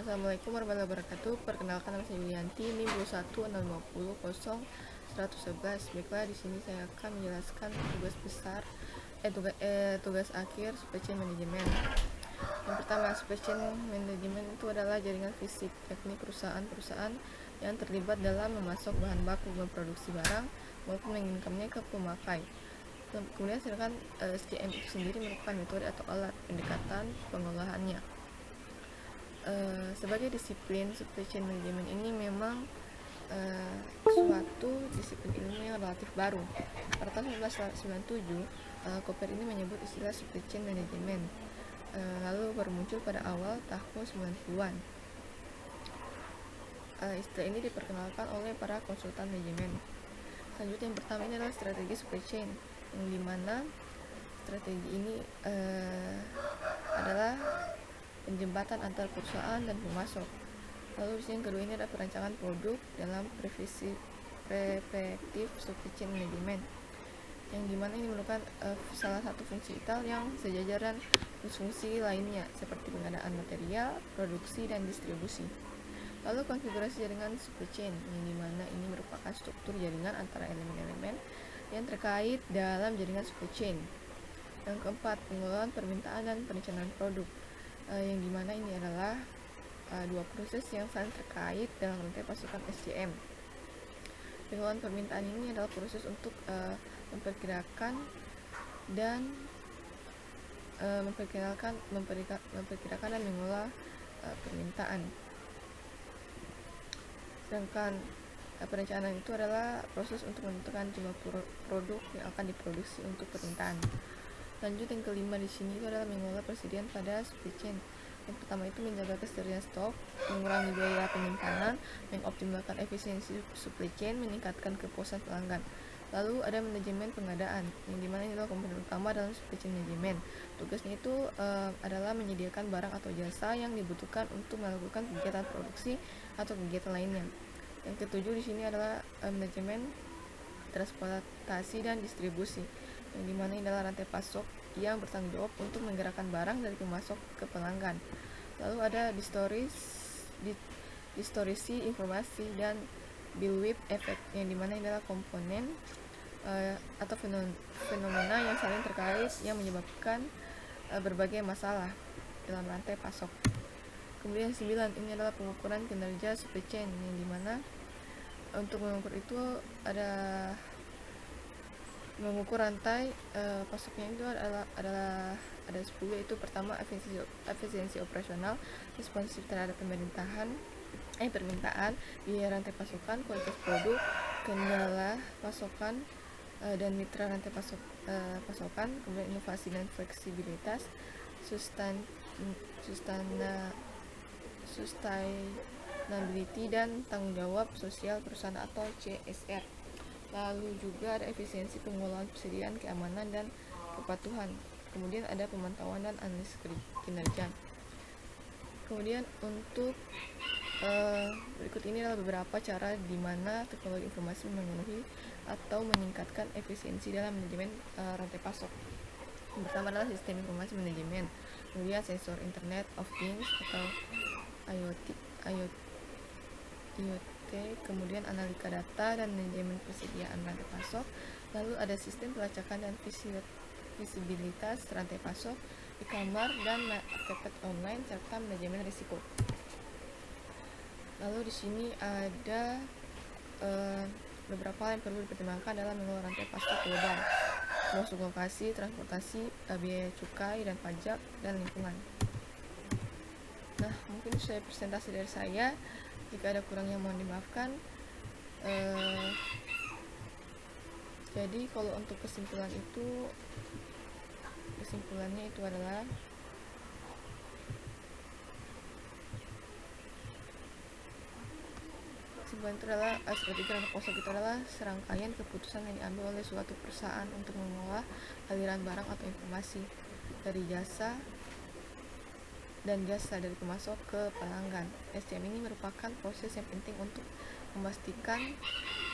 Assalamualaikum warahmatullahi wabarakatuh. Perkenalkan, nama saya Yulianti, NIM 210500111. Baiklah, di sini saya akan menjelaskan tugas akhir supply chain manajemen. Yang pertama, supply chain manajemen itu adalah jaringan fisik, yakni perusahaan-perusahaan yang terlibat dalam memasok bahan baku, memproduksi barang maupun mengirimkannya ke pemakai. Kemudian sedangkan SCM itu sendiri merupakan metode atau alat pendekatan pengolahannya. Sebagai disiplin, supply chain management ini memang suatu disiplin ilmu yang relatif baru. Pada tahun 1997, Koper ini menyebut istilah supply chain management, lalu baru muncul pada awal tahun 90-an. Istilah ini diperkenalkan oleh para konsultan manajemen. Selanjutnya, yang pertama ini adalah strategi supply chain, yang dimana strategi ini adalah penjembatan antar perusahaan dan pemasok. Lalu yang kedua ini adalah perancangan produk dalam preventif supply chain management, yang dimana ini merupakan salah satu fungsi vital yang sejajaran fungsi lainnya seperti pengadaan material, produksi, dan distribusi. Lalu konfigurasi jaringan supply chain, yang dimana ini merupakan struktur jaringan antara elemen-elemen yang terkait dalam jaringan supply chain. Yang keempat, pengelolaan permintaan dan perencanaan produk, yang dimana ini adalah dua proses yang saling terkait dalam rantai pasokan SCM. Pengelolaan permintaan ini adalah proses untuk memperkirakan dan mengolah permintaan. Sedangkan perencanaan itu adalah proses untuk menentukan jumlah produk yang akan diproduksi untuk permintaan. Lanjut, yang kelima di sini itu adalah mengolah persediaan pada supply chain. Yang pertama itu menjaga ketersediaan stok, mengurangi biaya penyimpanan, mengoptimalkan efisiensi supply chain, meningkatkan kepuasan pelanggan. Lalu ada manajemen pengadaan, yang dimana ini adalah komponen utama dalam supply chain manajemen. Tugasnya itu adalah menyediakan barang atau jasa yang dibutuhkan untuk melakukan kegiatan produksi atau kegiatan lainnya. Yang ketujuh di sini adalah manajemen transportasi dan distribusi, yang dimana ini adalah rantai pasok yang bertanggung jawab untuk menggerakkan barang dari pemasok ke pelanggan. Lalu ada distorsi informasi dan bullwhip effect, yang dimana ini adalah komponen atau fenomena yang saling terkait yang menyebabkan berbagai masalah dalam rantai pasok. Kemudian 9, ini adalah pengukuran kinerja supply chain, yang dimana untuk mengukur itu mengukur rantai pasoknya itu adalah ada 10, yaitu pertama efisiensi operasional, responsif terhadap permintaan, biaya rantai pasokan, kualitas produk, kendala pasokan dan mitra rantai pasokan, kemudian inovasi dan fleksibilitas, sustainability dan tanggung jawab sosial perusahaan atau CSR. Lalu juga ada efisiensi pengolahan persediaan, keamanan, dan kepatuhan. Kemudian ada pemantauan dan analisis kinerja. Kemudian untuk berikut ini adalah beberapa cara di mana teknologi informasi memenuhi atau meningkatkan efisiensi dalam manajemen rantai pasok. Yang pertama adalah sistem informasi manajemen, kemudian sensor Internet of Things atau IoT, kemudian analisa data dan manajemen persediaan rantai pasok. Lalu ada sistem pelacakan dan visibilitas rantai pasok, e-commerce dan marketplace online, serta manajemen risiko. Lalu di sini ada beberapa hal yang perlu dipertimbangkan dalam mengelola rantai pasok global, termasuk lokasi, transportasi, biaya cukai dan pajak, dan lingkungan. Nah, mungkin saya presentasi dari saya. Jika ada kurangnya mohon dimaafkan. Jadi kalau untuk kesimpulannya itu adalah strategi rantai pasok itu adalah serangkaian keputusan yang diambil oleh suatu perusahaan untuk mengolah aliran barang atau informasi dari jasa dari pemasok ke pelanggan. SCM ini merupakan proses yang penting untuk memastikan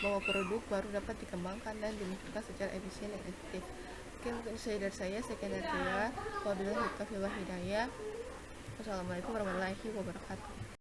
bahwa produk baru dapat dikembangkan dan diluncurkan secara efisien dan efektif. Oke, mungkin dari saya. Sekian dari saya. Wabillahi taufiq wal hidayah. Wassalamualaikum warahmatullahi wabarakatuh.